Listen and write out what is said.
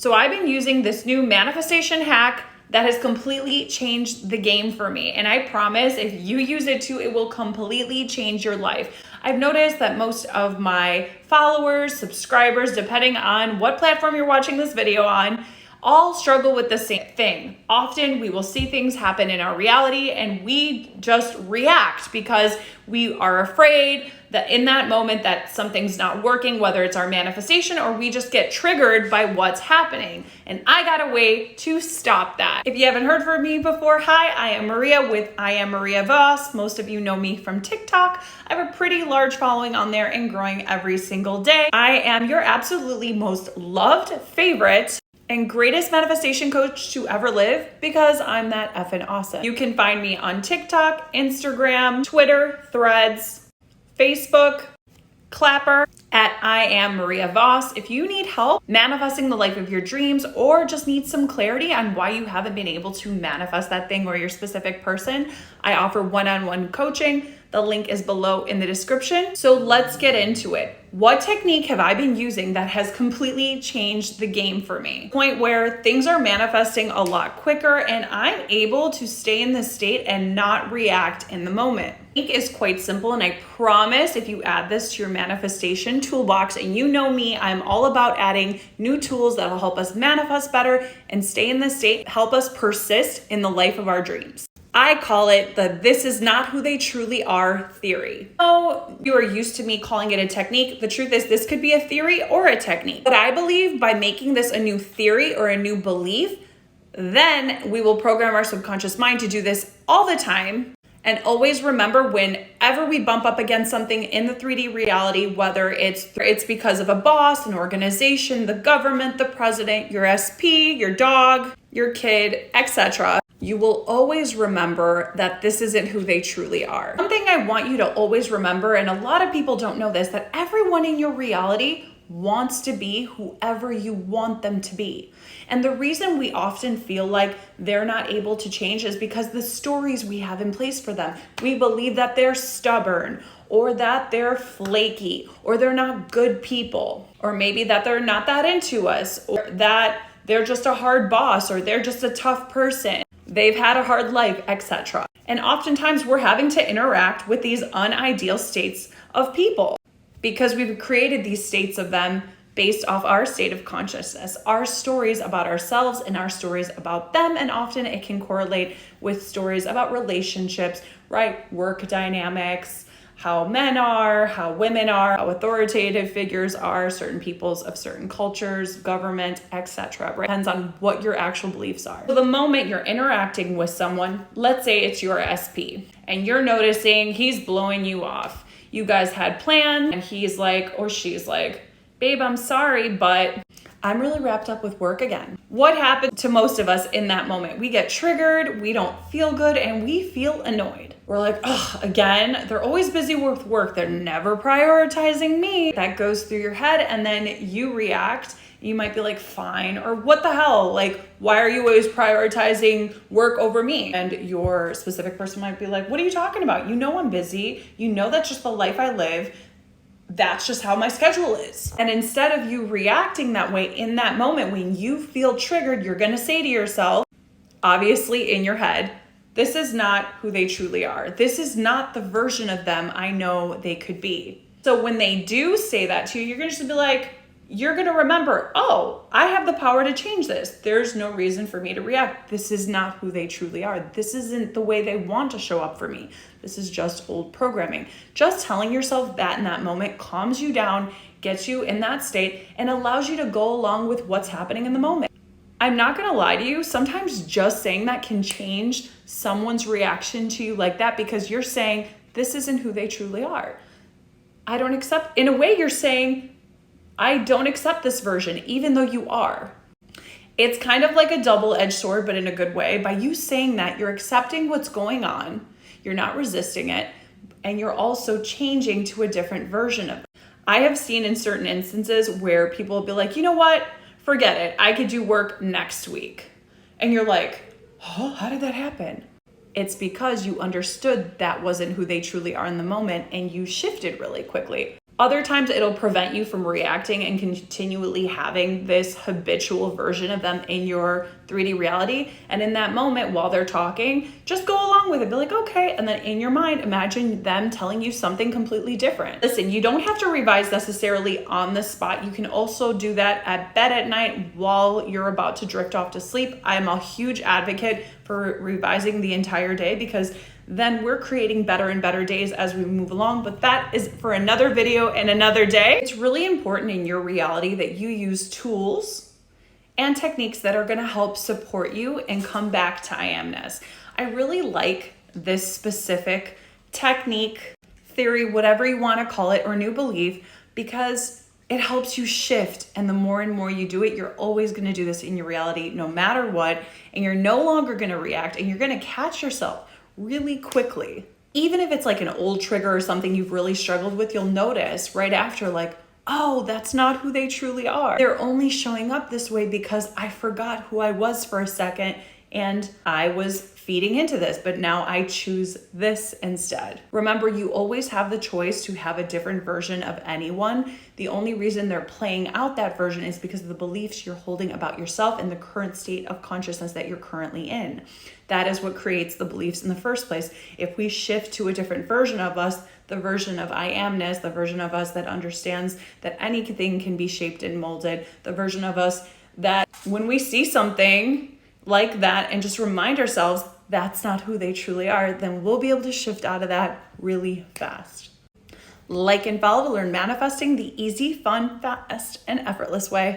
So I've been using this new manifestation hack that has completely changed the game for me. And I promise if you use it too, it will completely change your life. I've noticed that most of my followers, subscribers, depending on what platform you're watching this video on, all struggle with the same thing. Often we will see things happen in our reality and we just react because we are afraid that in that moment that something's not working, whether it's our manifestation or we just get triggered by what's happening. And I got a way to stop that. If you haven't heard from me before, hi, I am Maria with I Am Maria Voss. Most of you know me from TikTok. I have a pretty large following on there and growing every single day. I am your absolutely most loved, favorite, and greatest manifestation coach to ever live because I'm that effing awesome. You can find me on TikTok, Instagram, Twitter, Threads, Facebook, Clapper, at I Am Maria Voss. If you need help manifesting the life of your dreams or just need some clarity on why you haven't been able to manifest that thing or your specific person, I offer one-on-one coaching. The link is below in the description. So let's get into it. What technique have I been using that has completely changed the game for me? Point where things are manifesting a lot quicker and I'm able to stay in this state and not react in the moment. The technique is quite simple, and I promise if you add this to your manifestation toolbox, and you know me, I'm all about adding new tools that will help us manifest better and stay in this state, help us persist in the life of our dreams. I call it the "this is not who they truly are" theory. So you are used to me calling it a technique. The truth is this could be a theory or a technique. But I believe by making this a new theory or a new belief, then we will program our subconscious mind to do this all the time. And always remember, whenever we bump up against something in the 3D reality, whether it's because of a boss, an organization, the government, the president, your SP, your dog, your kid, etc., you will always remember that this isn't who they truly are. One thing I want you to always remember, and a lot of people don't know this, that everyone in your reality wants to be whoever you want them to be. And the reason we often feel like they're not able to change is because the stories we have in place for them. We believe that they're stubborn, or that they're flaky, or they're not good people, or maybe that they're not that into us, or that they're just a hard boss, or they're just a tough person. They've had a hard life, etc. And oftentimes we're having to interact with these unideal states of people because we've created these states of them based off our state of consciousness, our stories about ourselves and our stories about them. And often it can correlate with stories about relationships, right? Work dynamics, how men are, how women are, how authoritative figures are, certain peoples of certain cultures, government, etc. Right? Depends on what your actual beliefs are. So the moment you're interacting with someone, let's say it's your SP, and you're noticing he's blowing you off. You guys had plans, and he's like, or she's like, "Babe, I'm sorry, but I'm really wrapped up with work again." What happened to most of us in that moment? We get triggered, we don't feel good, and we feel annoyed. We're like, "Oh, again, they're always busy with work. They're never prioritizing me." That goes through your head, and then you react. You might be like, "Fine," or "What the hell? Like, why are you always prioritizing work over me?" And your specific person might be like, "What are you talking about? You know I'm busy. You know that's just the life I live. That's just how my schedule is." And instead of you reacting that way in that moment, when you feel triggered, you're going to say to yourself, obviously in your head, "This is not who they truly are. This is not the version of them I know they could be." So when they do say that to you, you're going to just be like, you're going to remember, "Oh, I have the power to change this. There's no reason for me to react. This is not who they truly are. This isn't the way they want to show up for me. This is just old programming." Just telling yourself that in that moment calms you down, gets you in that state, and allows you to go along with what's happening in the moment. I'm not going to lie to you. Sometimes just saying that can change someone's reaction to you like that, because you're saying, "This isn't who they truly are. I don't accept." In a way, you're saying, "I don't accept this version," even though you are. It's kind of like a double-edged sword, but in a good way. By you saying that, you're accepting what's going on, you're not resisting it, and you're also changing to a different version of it. I have seen in certain instances where people will be like, "You know what? Forget it. I could do work next week." And you're like, "Oh, how did that happen?" It's because you understood that wasn't who they truly are in the moment, and you shifted really quickly. Other times it'll prevent you from reacting and continually having this habitual version of them in your 3D reality. And in that moment, while they're talking, just go along with it. Be like, okay. And then in your mind, imagine them telling you something completely different. Listen, you don't have to revise necessarily on the spot. You can also do that at bed at night while you're about to drift off to sleep. I'm a huge advocate for revising the entire day, because then we're creating better and better days as we move along. But that is for another video and another day. It's really important in your reality that you use tools and techniques that are gonna help support you and come back to I amness. I really like this specific technique, theory, whatever you wanna call it, or new belief, because it helps you shift. And the more and more you do it, you're always gonna do this in your reality no matter what. And you're no longer gonna react, and you're gonna catch yourself really quickly. Even if it's like an old trigger or something you've really struggled with, you'll notice right after, like, oh, that's not who they truly are. They're only showing up this way because I forgot who I was for a second and I was feeding into this, but now I choose this instead. Remember, you always have the choice to have a different version of anyone. The only reason they're playing out that version is because of the beliefs you're holding about yourself and the current state of consciousness that you're currently in. That is what creates the beliefs in the first place. If we shift to a different version of us, the version of I amness, the version of us that understands that anything can be shaped and molded, the version of us that when we see something like that and just remind ourselves that's not who they truly are, then we'll be able to shift out of that really fast. Like and follow to learn manifesting the easy, fun, fast, and effortless way.